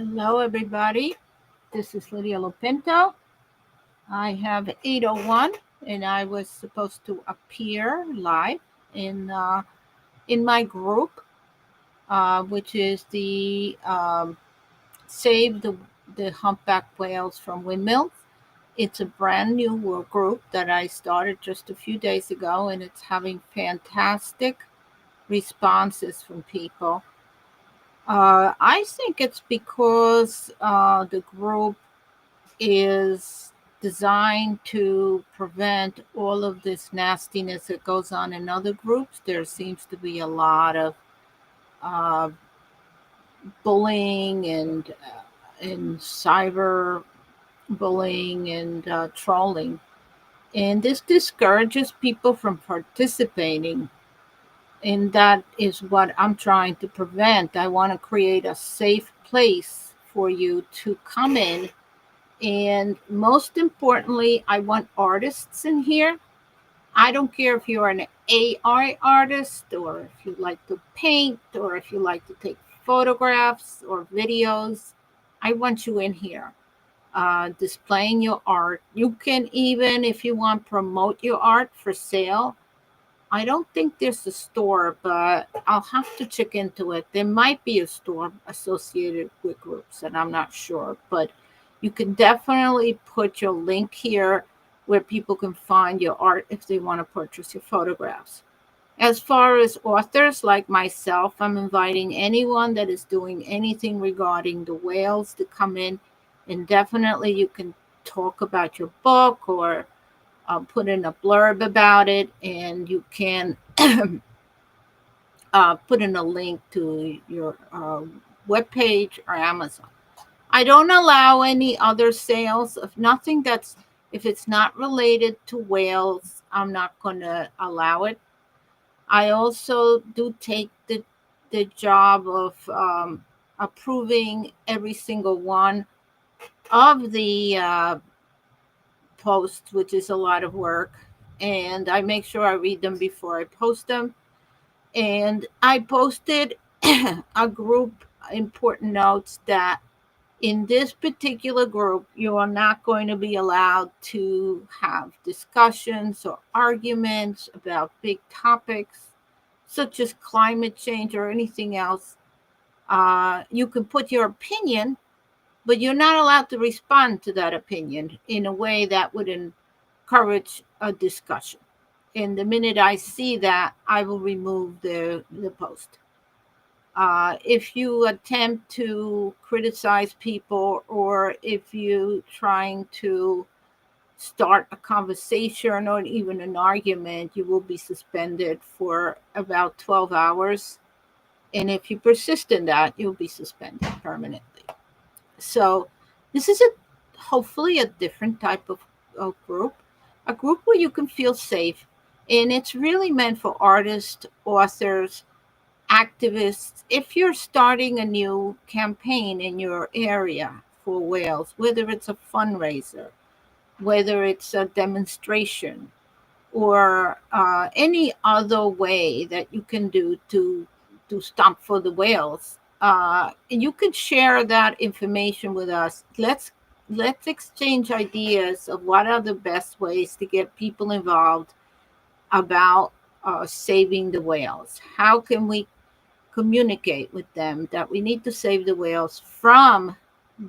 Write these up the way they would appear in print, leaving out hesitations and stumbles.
Hello, everybody. This is Lydia Lopinto. I have 801, and I was supposed to appear live in my group, which is the Save the Humpback Whales from Windmills. It's a brand new group that I started just a few days ago, and it's having fantastic responses from people. I think it's because the group is designed to prevent all of this nastiness that goes on in other groups. There seems to be a lot of uh, bullying and cyber bullying and trolling, and this discourages people from participating. And that is what I'm trying to prevent. I want to create a safe place for you to come in. And most importantly, I want artists in here. I don't care if you're an AI artist or if you like to paint or if you like to take photographs or videos. I want you in here displaying your art. You can even, if you want, promote your art for sale. I don't think there's a store, but I'll have to check into it. There might be a store associated with groups, and I'm not sure, but you can definitely put your link here where people can find your art if they want to purchase your photographs. As far as authors like myself, I'm inviting anyone that is doing anything regarding the whales to come in, and definitely you can talk about your book or put in a blurb about it, and you can put in a link to your webpage or Amazon. I don't allow any other sales of nothing that's, if it's not related to whales, I'm not going to allow it. I also do take the job of approving every single one of the posts, which is a lot of work. And I make sure I read them before I post them. And I posted a group important notes that in this particular group, you are not going to be allowed to have discussions or arguments about big topics such as climate change or anything else. You can put your opinion, but you're not allowed to respond to that opinion in a way that would encourage a discussion. And the minute I see that, I will remove the post. If you attempt to criticize people or if you trying to start a conversation or even an argument, you will be suspended for about 12 hours. And if you persist in that, you'll be suspended permanently. So this is hopefully a different type of group, a group where you can feel safe. And it's really meant for artists, authors, activists. If you're starting a new campaign in your area for whales, whether it's a fundraiser, whether it's a demonstration, or any other way that you can do to stop for the whales, and you can share that information with us. Let's exchange ideas of what are the best ways to get people involved about saving the whales. How can we communicate with them that we need to save the whales from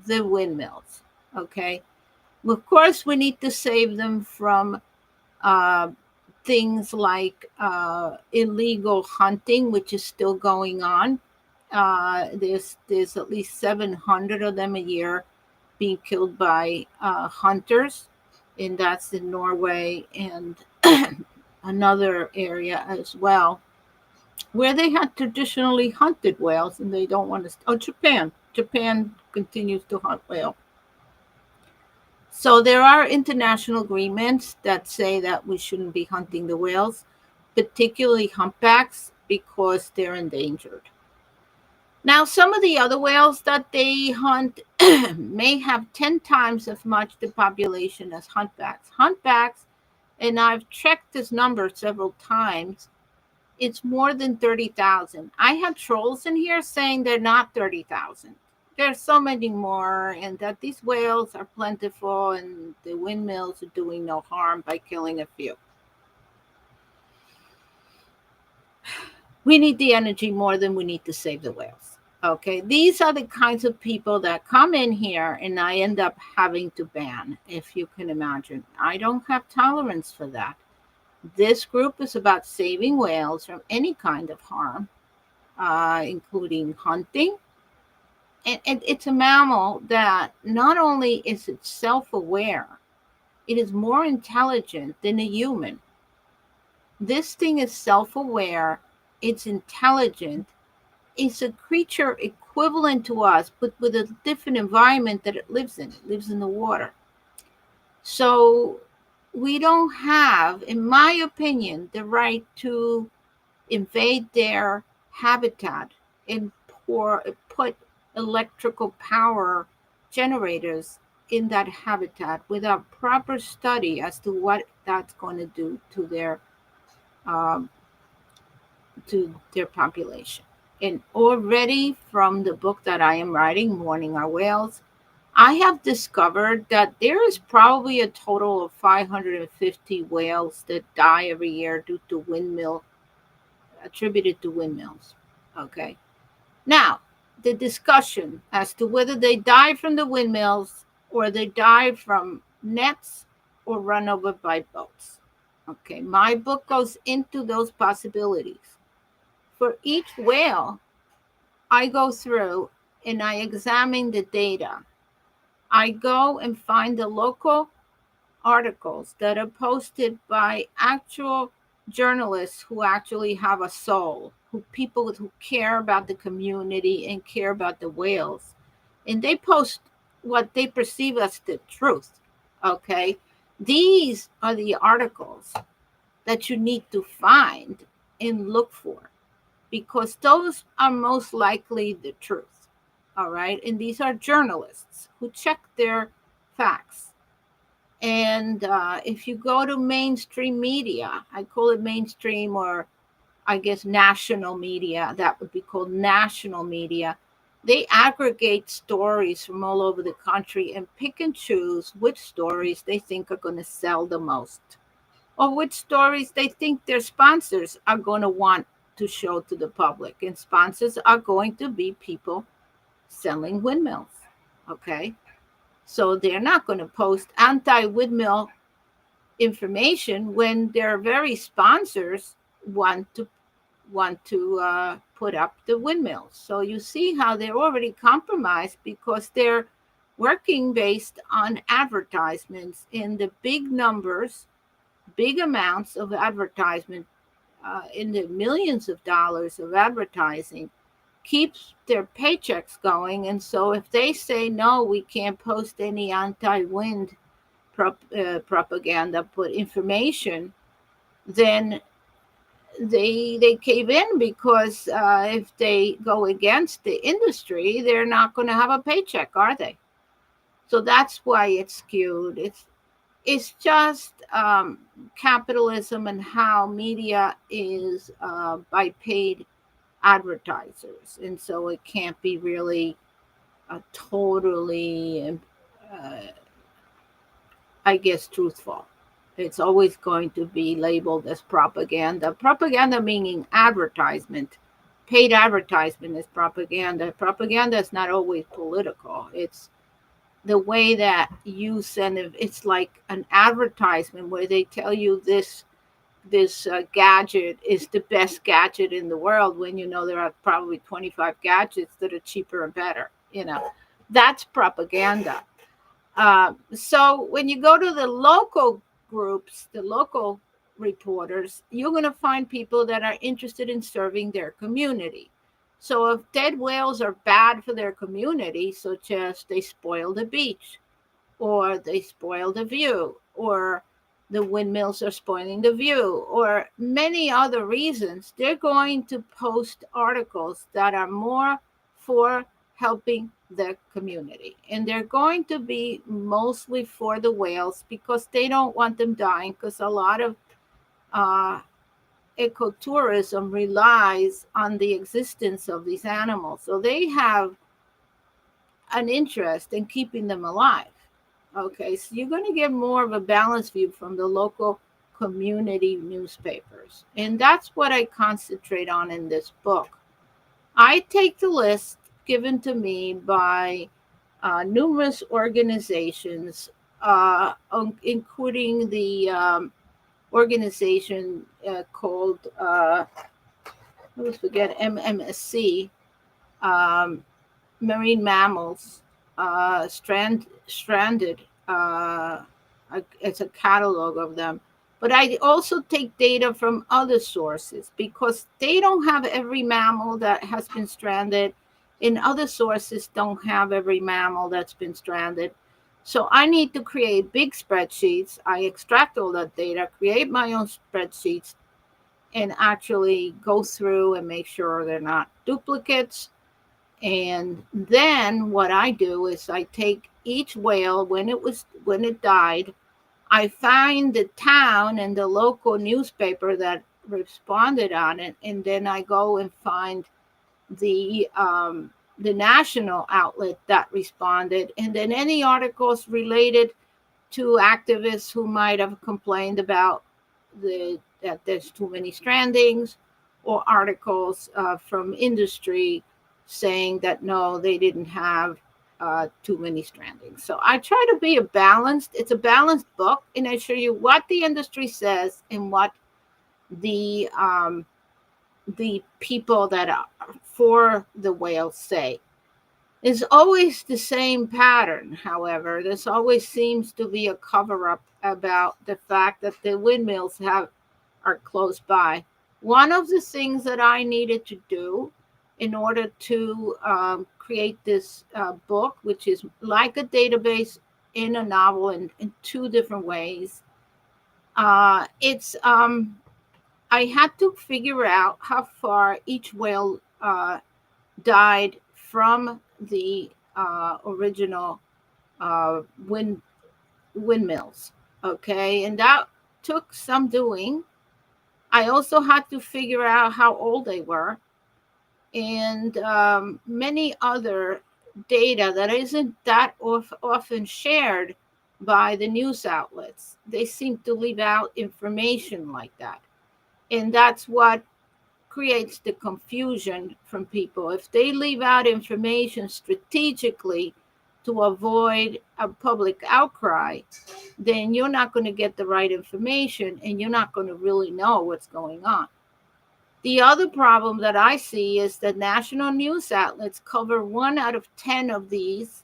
the windmills? Okay. Well, of course, we need to save them from uh, things like illegal hunting, which is still going on. There's at least 700 of them a year being killed by hunters, and that's in Norway and another area as well, where they had traditionally hunted whales, and they don't want to. Oh, Japan. Japan continues to hunt whale. So there are international agreements that say that we shouldn't be hunting the whales, particularly humpbacks, because they're endangered. Now, some of the other whales that they hunt may have 10 times as much the population as humpbacks. Humpbacks, and I've checked this number several times, it's more than 30,000. I had trolls in here saying they're not 30,000. there's so many more, and that these whales are plentiful and the windmills are doing no harm by killing a few. We need the energy more than we need to save the whales. Okay, these are the kinds of people that come in here and I end up having to ban, if you can imagine. I don't have tolerance for that. This group is about saving whales from any kind of harm, including hunting. And it's a mammal that not only is it self-aware, it is more intelligent than a human. This thing is self-aware, it's intelligent, it's a creature equivalent to us, but with a different environment that it lives in. It lives in the water. So we don't have, in my opinion, the right to invade their habitat and put electrical power generators in that habitat without proper study as to what that's going to do um, to their population. And already from the book that I am writing, Mourning Our Whales, I have discovered that there is probably a total of 550 whales that die every year due to windmill, attributed to windmills. Okay. Now, the discussion as to whether they die from the windmills or they die from nets or run over by boats. Okay. My book goes into those possibilities. For each whale, I go through and I examine the data. I go and find the local articles that are posted by actual journalists who actually have a soul, who people who care about the community and care about the whales. And they post what they perceive as the truth. Okay. These are the articles that you need to find and look for, because those are most likely the truth. All right. And these are journalists who check their facts. And if you go to mainstream media, I call it mainstream, or I guess national media, that would be called national media. They aggregate stories from all over the country and pick and choose which stories they think are going to sell the most, or which stories they think their sponsors are going to want to show to the public. And sponsors are going to be people selling windmills. Okay. So they're not going to post anti windmill information when their very sponsors want to put up the windmills. So you see how they're already compromised because they're working based on advertisements in the big numbers, big amounts of advertisement, in the millions of dollars of advertising keeps their paychecks going. And so if they say, no, we can't post any anti-wind propaganda, put information, then they cave in, because if they go against the industry, they're not going to have a paycheck, are they? So that's why it's skewed. It's just capitalism and how media is by paid advertisers, and so it can't be really totally, I guess, truthful. It's always going to be labeled as propaganda. Propaganda meaning advertisement. Paid advertisement is propaganda. Propaganda is not always political. It's the way that you send it. It's like an advertisement where they tell you this gadget is the best gadget in the world, when you know there are probably 25 gadgets that are cheaper and better. That's propaganda. So when you go to the local groups, the local reporters, you're going to find people that are interested in serving their community. So if dead whales are bad for their community, such as they spoil the beach, or they spoil the view, or the windmills are spoiling the view, or many other reasons, they're going to post articles that are more for helping the community. And they're going to be mostly for the whales, because they don't want them dying, because a lot of uh, ecotourism relies on the existence of these animals. So they have an interest in keeping them alive. Okay, so you're going to get more of a balanced view from the local community newspapers. And that's what I concentrate on in this book. I take the list given to me by numerous organizations, including the organization called, I always forget, MMSC, um, Marine Mammals, Stranded. It's a catalog of them. But I also take data from other sources because they don't have every mammal that has been stranded, and other sources don't have every mammal that's been stranded. So I need to create big spreadsheets. I extract all that data, create my own spreadsheets, and actually go through and make sure they're not duplicates. And then what I do is I take each whale when it died, I find the town and the local newspaper that responded on it, and then I go and find the national outlet that responded, and then any articles related to activists who might have complained about that there's too many strandings, or articles from industry saying that no, they didn't have too many strandings. So I try to be it's a balanced book, and I show you what the industry says and what the people that are for the whales say. It's always the same pattern, however. This always seems to be a cover up about the fact that the windmills are close by. One of the things that I needed to do in order to create this book, which is like a database in a novel in two different ways, it's I had to figure out how far each whale died from the original windmills. Okay, and that took some doing. I also had to figure out how old they were, and many other data that isn't that often shared by the news outlets. They seem to leave out information like that. And that's what creates the confusion from people. If they leave out information strategically to avoid a public outcry, then you're not going to get the right information and you're not going to really know what's going on. The other problem that I see is that national news outlets cover 1 out of 10 of these,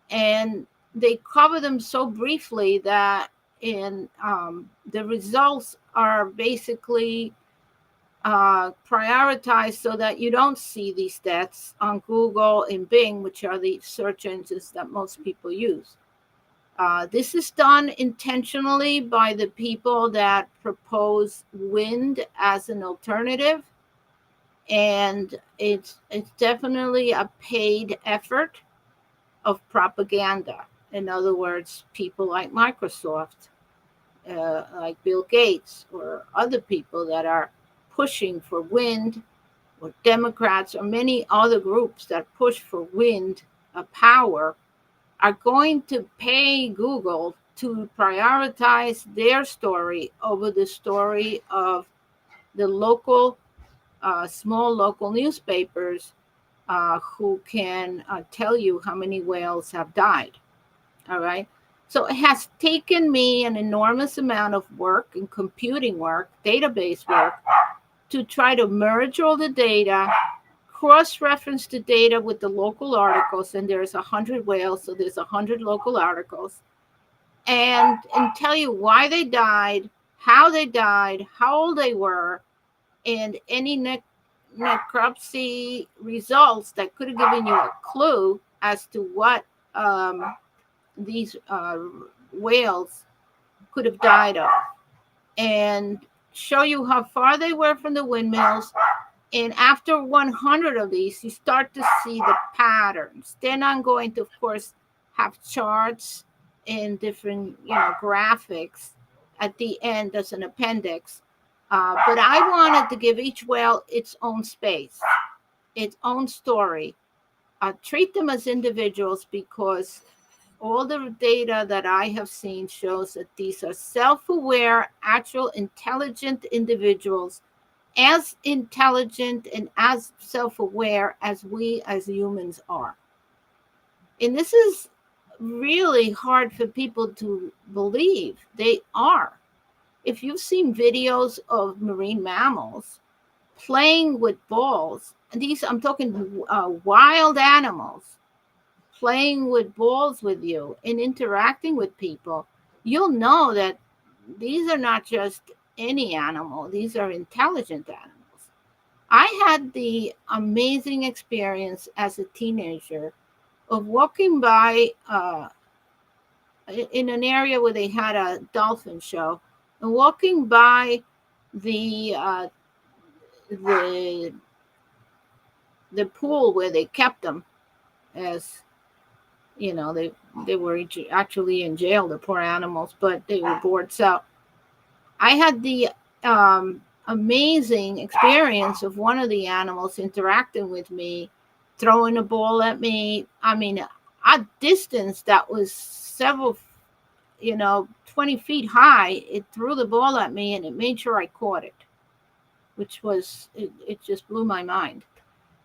and they cover them so briefly that the results are basically prioritized so that you don't see these deaths on Google and Bing, which are the search engines that most people use. This is done intentionally by the people that propose wind as an alternative, and it's definitely a paid effort of propaganda. In other words, people like Microsoft, like Bill Gates, or other people that are pushing for wind, or Democrats, or many other groups that push for wind power, are going to pay Google to prioritize their story over the story of the local, small local newspapers who can tell you how many whales have died. All right. So it has taken me an enormous amount of work and computing work, database work, to try to merge all the data, cross-reference the data with the local articles, and there's 100 whales, so there's 100 local articles, and tell you why they died, how old they were, and any necropsy results that could have given you a clue as to what these whales could have died of, and show you how far they were from the windmills. And after 100 of these, you start to see the patterns. Then I'm going to, of course, have charts and different, graphics at the end as an appendix. But I wanted to give each whale its own space, its own story. treat them as individuals, because all the data that I have seen shows that these are self-aware, actual intelligent individuals, as intelligent and as self-aware as we as humans are. And this is really hard for people to believe. They are. If you've seen videos of marine mammals playing with balls, and these, I'm talking wild animals, playing with balls with you and interacting with people, you'll know that these are not just any animal, these are intelligent animals. I had the amazing experience as a teenager of walking by in an area where they had a dolphin show, and walking by the uh, the the pool where they kept them, as you know, they were actually in jail, the poor animals, but they were bored. So I had the amazing experience of one of the animals interacting with me, throwing a ball at me. I mean, a distance that was several, 20 feet high. It threw the ball at me and it made sure I caught it, which was, it just blew my mind.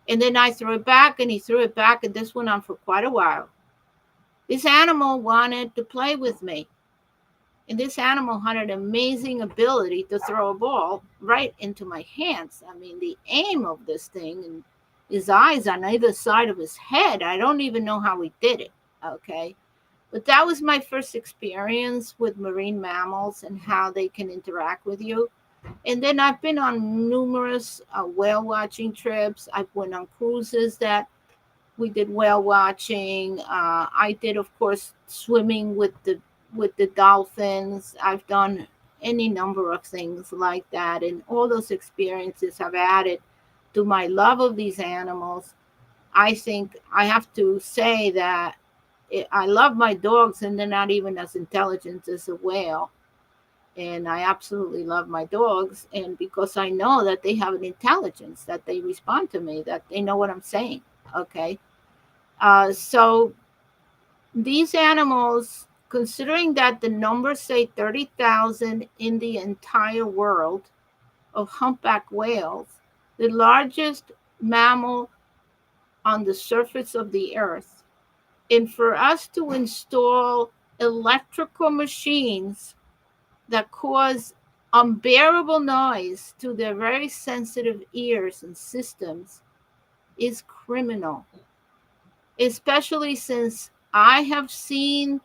And then I threw it back and he threw it back, and this went on for quite a while. This animal wanted to play with me. And this animal had an amazing ability to throw a ball right into my hands. I mean, the aim of this thing, and his eyes on either side of his head, I don't even know how he did it. Okay. But that was my first experience with marine mammals and how they can interact with you. And then I've been on numerous whale watching trips. I've went on cruises that we did whale watching. I did, of course, swimming with the dolphins. I've done any number of things like that, and all those experiences have added to my love of these animals. I think I have to say that I love my dogs, and they're not even as intelligent as a whale. And I absolutely love my dogs, and because I know that they have an intelligence, that they respond to me, that they know what I'm saying. Okay. So these animals, considering that the numbers say 30,000 in the entire world of humpback whales, the largest mammal on the surface of the earth, and for us to install electrical machines that cause unbearable noise to their very sensitive ears and systems is criminal, especially since I have seen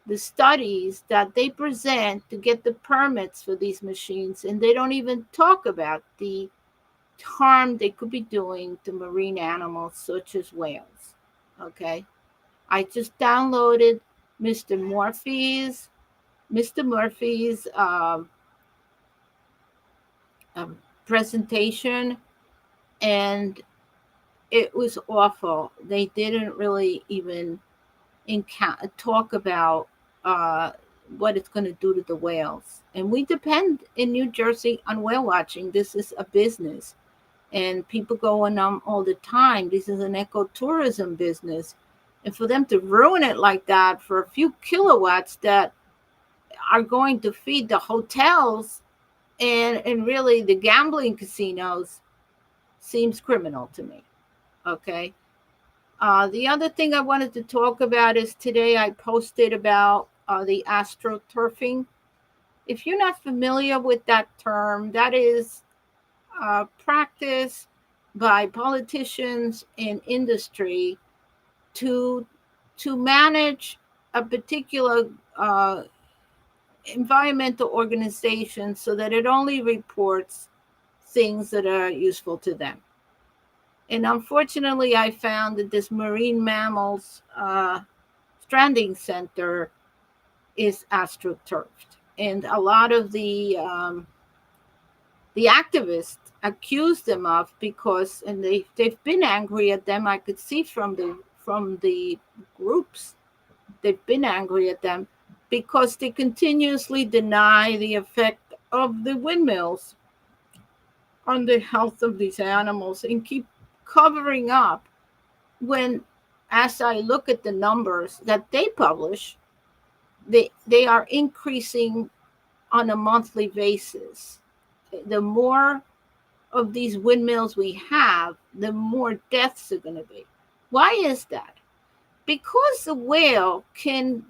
the studies that they present to get the permits for these machines, and they don't even talk about the harm they could be doing to marine animals such as whales. Okay. I just downloaded Mr. Murphy's presentation, and it was awful. They didn't really even talk about what it's going to do to the whales. And we depend in New Jersey on whale watching. This is a business, and people go on all the time. This is an ecotourism business. And for them to ruin it like that for a few kilowatts that are going to feed the hotels and really the gambling casinos seems criminal to me. Okay. The other thing I wanted to talk about is today I posted about the astroturfing. If you're not familiar with that term, that is practice by politicians and industry to manage a particular environmental organization so that it only reports things that are useful to them. And unfortunately, I found that this marine mammals stranding center is astroturfed, and a lot of the activists accuse them of, because, and they've been angry at them. I could see from the groups, they've been angry at them because they continuously deny the effect of the windmills on the health of these animals and keep covering up when, as I look at the numbers that they publish, they are increasing on a monthly basis. The more of these windmills we have, the more deaths are going to be. Why is that? Because the whale can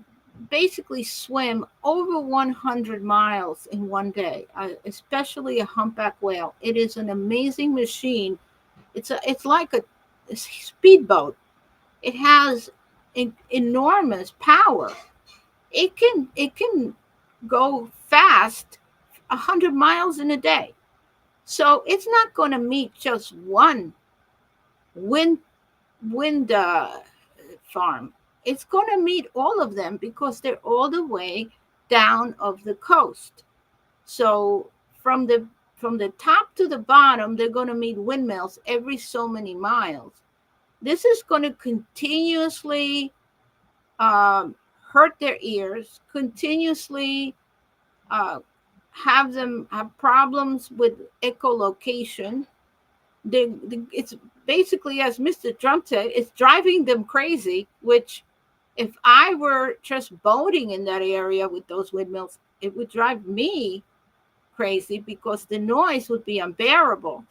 basically swim over 100 miles in one day, especially a humpback whale. It is an amazing machine. It's like a speedboat. It has enormous power. It can go fast 100 miles in a day. So it's not going to meet just one wind wind farm. It's going to meet all of them because they're all the way down of the coast. So from the from the top to the bottom, they're going to meet windmills every so many miles. This is going to continuously um, hurt their ears, continuously uh, have them have problems with echolocation. It's basically, as Mr. Trump said, it's driving them crazy, which if I were just boating in that area with those windmills, it would drive me crazy because the noise would be unbearable.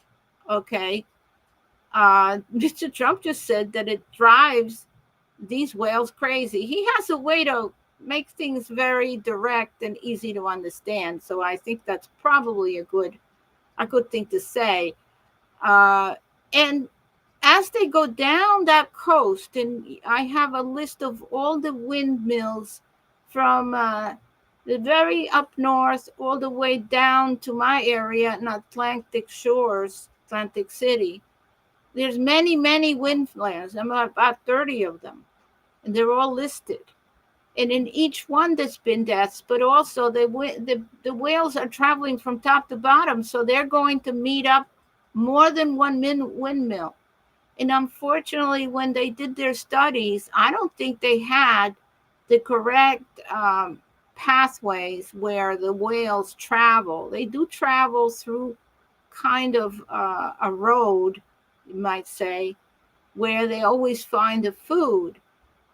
Okay. Mr. Trump just said that it drives these whales crazy. He has a way to make things very direct and easy to understand. So I think that's probably a good thing to say. And as they go down that coast, and I have a list of all the windmills from the very up north all the way down to my area in Atlantic Shores, Atlantic City. There's many, many windmills. I'm about 30 of them, and they're all listed. And in each one, there's been deaths, but also the whales are traveling from top to bottom, so they're going to meet up more than one windmill. And unfortunately, when they did their studies, I don't think they had the correct pathways where the whales travel. They do travel through kind of a road, you might say, where they always find the food.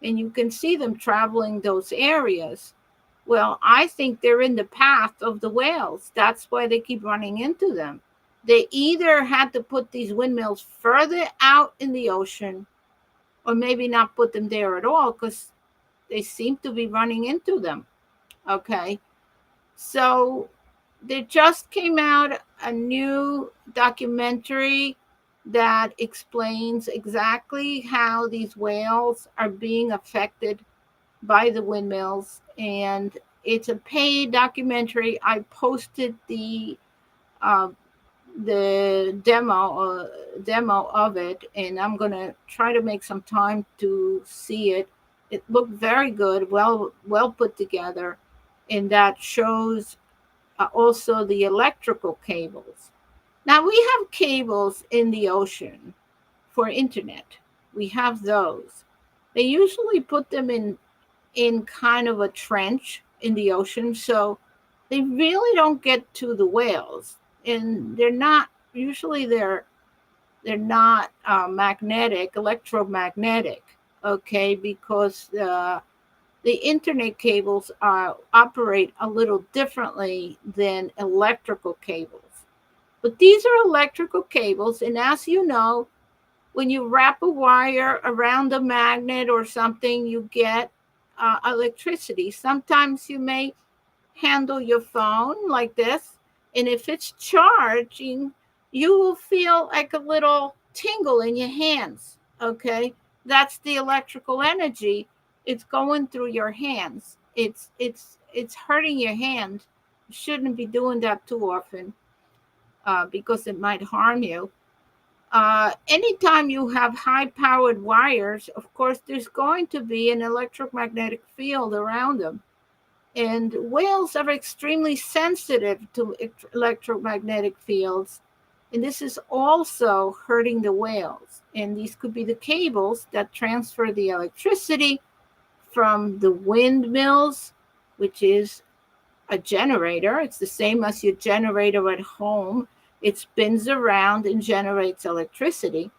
And you can see them traveling those areas. Well, I think they're in the path of the whales. That's why they keep running into them. They either had to put these windmills further out in the ocean or maybe not put them there at all because they seem to be running into them. Okay. So there just came out a new documentary that explains exactly how these whales are being affected by the windmills. And it's a paid documentary. I posted uh, the demo of it, and I'm gonna try to make some time to see it. It looked very good, well put together, and that shows also the electrical cables. Now we have cables in the ocean for internet. We have those. They usually put them in kind of a trench in the ocean, so they really don't get to the whales, and they're not usually they're not magnetic, electromagnetic, okay, because the internet cables operate a little differently than electrical cables. But these are electrical cables, and as you know, when you wrap a wire around a magnet or something, you get electricity. Sometimes you may handle your phone like this, and if it's charging, you will feel like a little tingle in your hands. Okay, that's the electrical energy. It's going through your hands. It's hurting your hand. You shouldn't be doing that too often because it might harm you. Anytime you have high powered wires, of course, there's going to be an electromagnetic field around them. And whales are extremely sensitive to electromagnetic fields. And this is also hurting the whales. And these could be the cables that transfer the electricity from the windmills, which is a generator. It's the same as your generator at home. It spins around and generates electricity.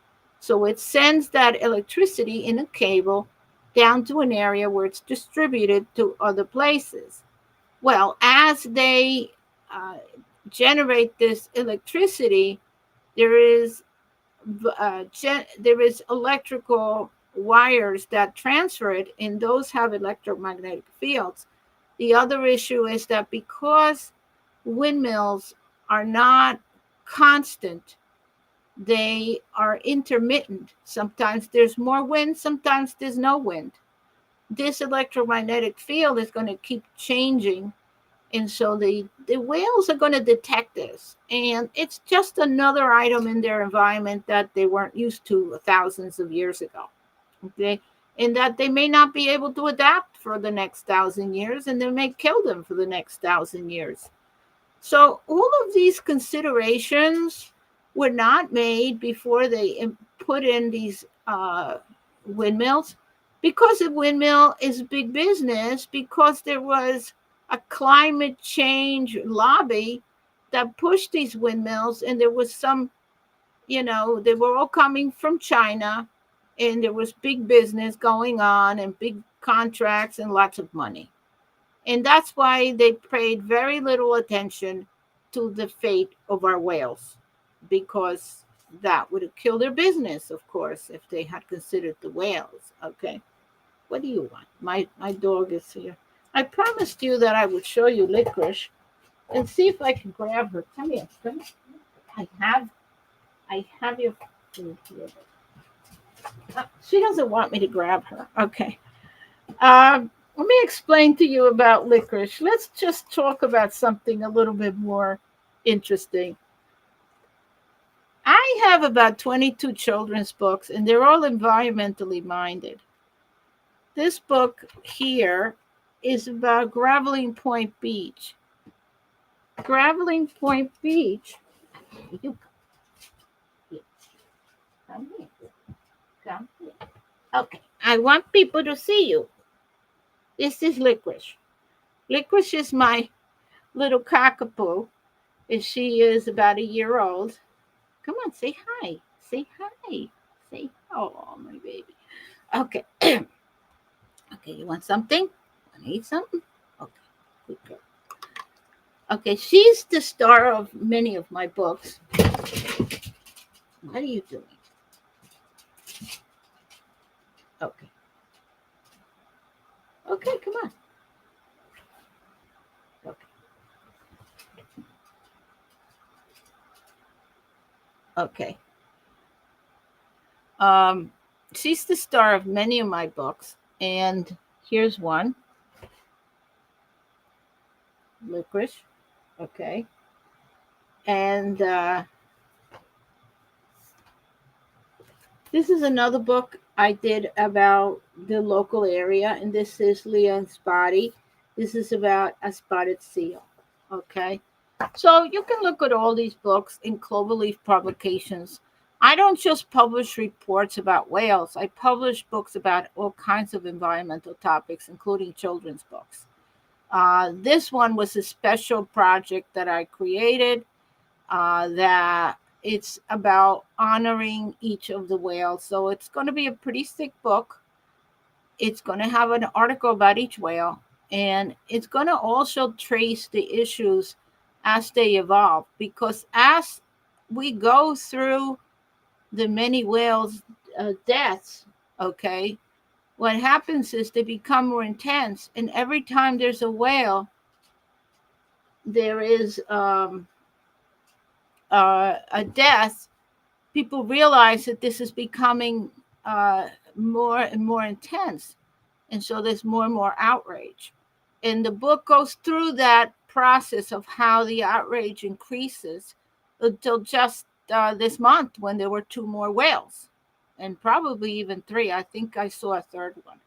So it sends that electricity in a cable down to an area where it's distributed to other places. Well, as they uh, generate this electricity, there is there is electrical wires that transfer it, and those have electromagnetic fields. The other issue is that because windmills are not constant, they are intermittent. Sometimes there's more wind, sometimes there's no wind. This electromagnetic field is going to keep changing, and so the whales are going to detect this, and it's just another item in their environment that they weren't used to thousands of years ago. Okay, and that they may not be able to adapt for the next 1,000 years, and they may kill them for the next 1,000 years. So all of these considerations were not made before they put in these windmills, because a windmill is big business, because there was a climate change lobby that pushed these windmills, and there was some, they were all coming from China, and there was big business going on and big contracts and lots of money. And that's why they paid very little attention to the fate of our whales, because that would have killed their business, of course, if they had considered the whales. Okay. What do you want? My dog is here. I promised you that I would show you Licorice and see if I can grab her. Come here. Come here. I have I have your food here. She doesn't want me to grab her. Okay. Let me explain to you about Licorice. Let's just talk about something a little bit more interesting. I have about 22 children's books, and they're all environmentally minded. This book here is about Graveling Point Beach. Graveling Point Beach. You come here. Come here. Okay. I want people to see you. This is Licorice. Licorice is my little cockapoo, and she is about a year old. Come on, say hi. Say hi. Say, oh, my baby. Okay. Okay, you want something? Want to eat something? Okay, good girl. Okay, she's the star of many of my books. What are you doing? Okay. Okay, come on. Okay. Okay. Um, she's the star of many of my books, and here's one. Licorice. Okay. And this is another book I did about the local area, and this is Leon Spotty. This is about a spotted seal. Okay. So you can look at all these books in Cloverleaf Publications. I don't just publish reports about whales, I publish books about all kinds of environmental topics, including children's books. This one was a special project that I created, that it's about honoring each of the whales. So it's going to be a pretty thick book. It's going to have an article about each whale, and it's going to also trace the issues as they evolve, because as we go through the many whales' deaths, okay, what happens is they become more intense, and every time there's a whale, there is a death, people realize that this is becoming more and more intense. And so there's more and more outrage. And the book goes through that process of how the outrage increases until just this month, when there were two more whales, and probably even three. I think I saw a third one.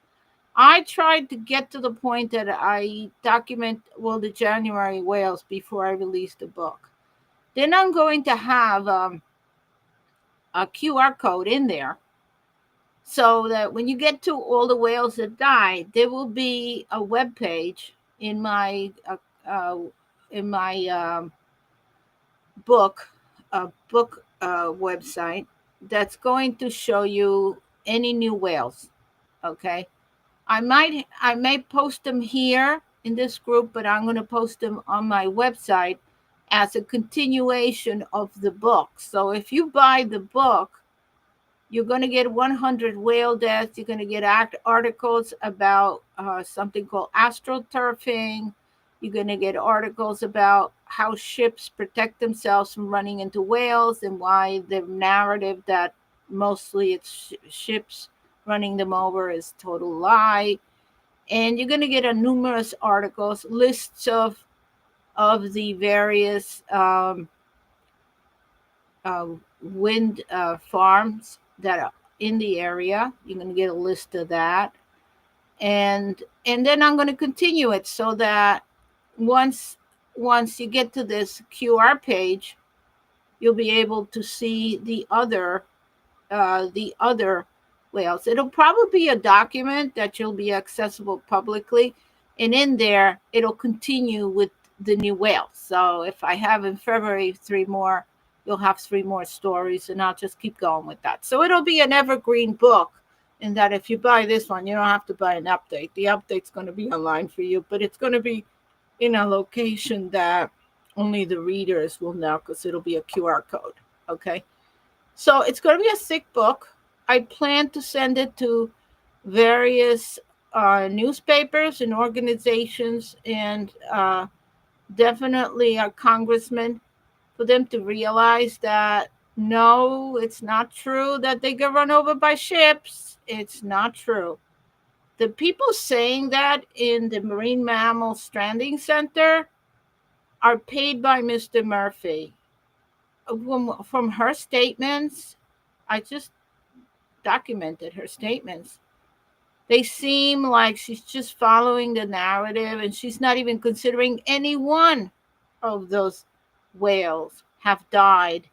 I tried to get to the point that I document all the January whales before I released the book. Then I'm going to have a QR code in there, so that when you get to all the whales that died, there will be a web page in my uh, book website that's going to show you any new whales. Okay. I may post them here in this group, but I'm going to post them on my website as a continuation of the book. So if you buy the book, you're going to get 100 whale deaths. You're going to get articles about something called astroturfing. You're going to get articles about how ships protect themselves from running into whales and why the narrative that mostly it's ships running them over is total lie. And you're going to get a numerous articles, lists of the various wind farms that are in the area. You're going to get a list of that, and then I'm going to continue it so that once you get to this QR page, you'll be able to see the other whales. It'll probably be a document that will be accessible publicly, and in there it'll continue with the new whales. So if I have in February 3 more, you'll have 3 more stories, and I'll just keep going with that. So it'll be an evergreen book, in that if you buy this one, you don't have to buy an update. The update's going to be online for you, but it's going to be in a location that only the readers will know, because it'll be a QR code. Okay. So it's going to be a thick book. I plan to send it to various newspapers and organizations, and definitely a congressman, for them to realize that no, it's not true that they get run over by ships. It's not true. The people saying that in the Marine Mammal Stranding Center are paid by Mr. Murphy. From her statements, I just documented her statements. They seem like she's just following the narrative, and she's not even considering any one of those whales have died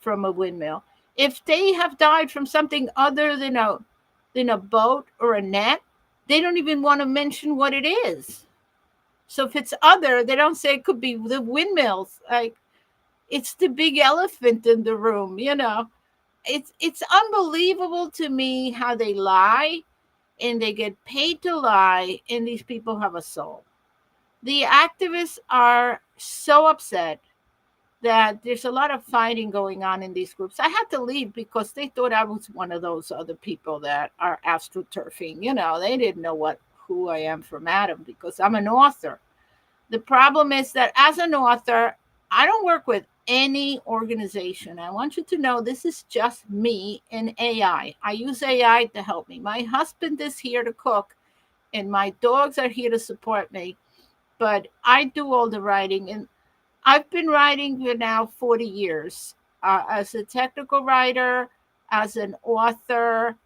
from a windmill. If they have died from something other than a boat or a net, they don't even want to mention what it is. So if it's other, they don't say it could be the windmills. Like, it's the big elephant in the room, you know. It's unbelievable to me how they lie, and they get paid to lie, and these people have a soul. The activists are so upset that there's a lot of fighting going on in these groups. I had to leave because they thought I was one of those other people that are astroturfing. You know, they didn't know who I am from Adam, because I'm an author. The problem is that as an author, I don't work with any organization. I want you to know this is just me and AI. I use AI to help me. My husband is here to cook, and my dogs are here to support me, but I do all the writing. And I've been writing for now 40 years as a technical writer, as an author.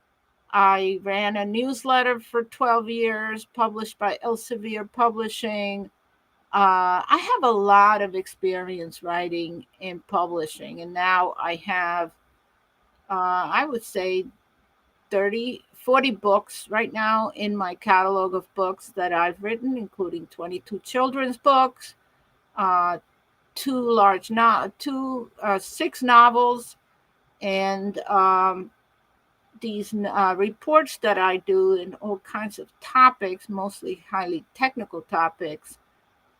I ran a newsletter for 12 years, published by Elsevier Publishing. I have a lot of experience writing and publishing, and now I have, I would say, 30, 40 books right now in my catalog of books that I've written, including 22 children's books, uh, six novels, and these reports that I do in all kinds of topics, mostly highly technical topics.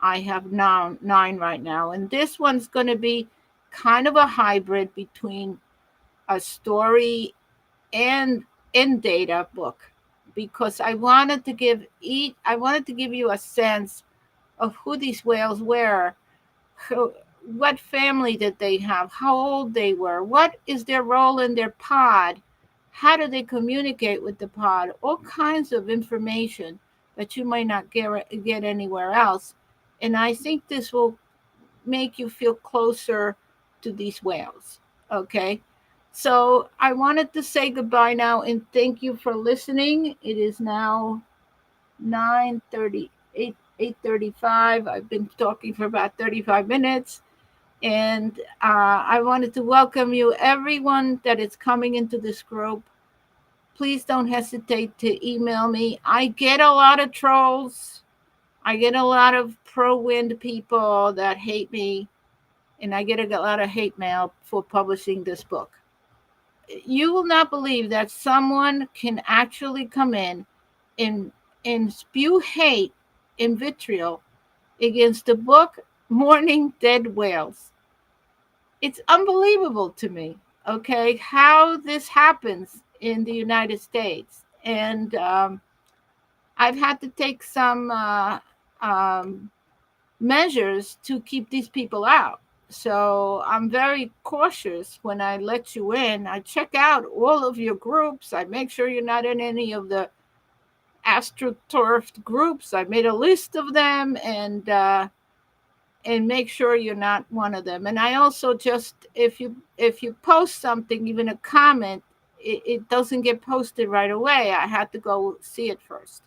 I have now 9 right now, and this one's going to be kind of a hybrid between a story and data book, because I wanted to give you a sense of who these whales were, what family did they have, how old they were, what is their role in their pod, how do they communicate with the pod, all kinds of information that you might not get anywhere else. And I think this will make you feel closer to these whales. Okay. So I wanted to say goodbye now and thank you for listening. It is now 9:38, 8:35. I've been talking for about 35 minutes. And I wanted to welcome you, everyone that is coming into this group. Please don't hesitate to email me. I get a lot of trolls. I get a lot of pro wind people that hate me, and I get a lot of hate mail for publishing this book. you will not believe that someone can actually come in and spew hate and vitriol against the book Mourning Dead Whales. It's unbelievable to me, okay, how this happens in the United States. And I've had to take some um, measures to keep these people out. So I'm very cautious when I let you in. I check out all of your groups. I make sure you're not in any of the astroturfed groups. I made a list of them and make sure you're not one of them. And I also just, if you post something, even a comment, it doesn't get posted right away. I had to go see it first.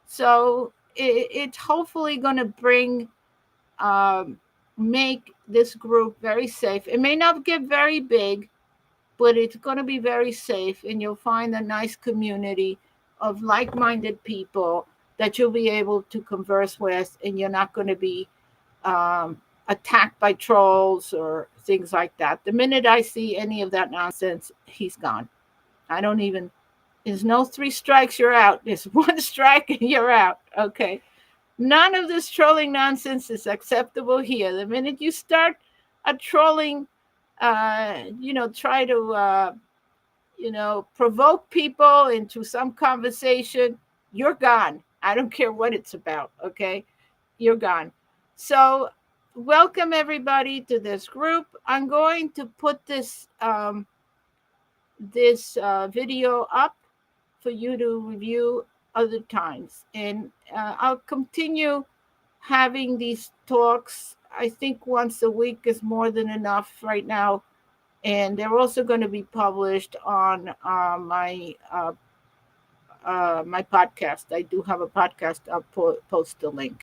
So it's hopefully going to bring make this group very safe. It may not get very big, but it's going to be very safe, and you'll find a nice community of like-minded people that you'll be able to converse with, and you're not going to be attacked by trolls or things like that. The minute I see any of that nonsense, he's gone. I don't even. There's no 3 strikes, you're out. There's 1 strike and you're out. Okay. None of this trolling nonsense is acceptable here. The minute you start a trolling, try to, provoke people into some conversation, you're gone. I don't care what it's about. Okay. You're gone. So, welcome everybody to this group. I'm going to put this video up for you to review other times. And I'll continue having these talks. I think once a week is more than enough right now. And they're also going to be published on my podcast. I do have a podcast. I'll post the link.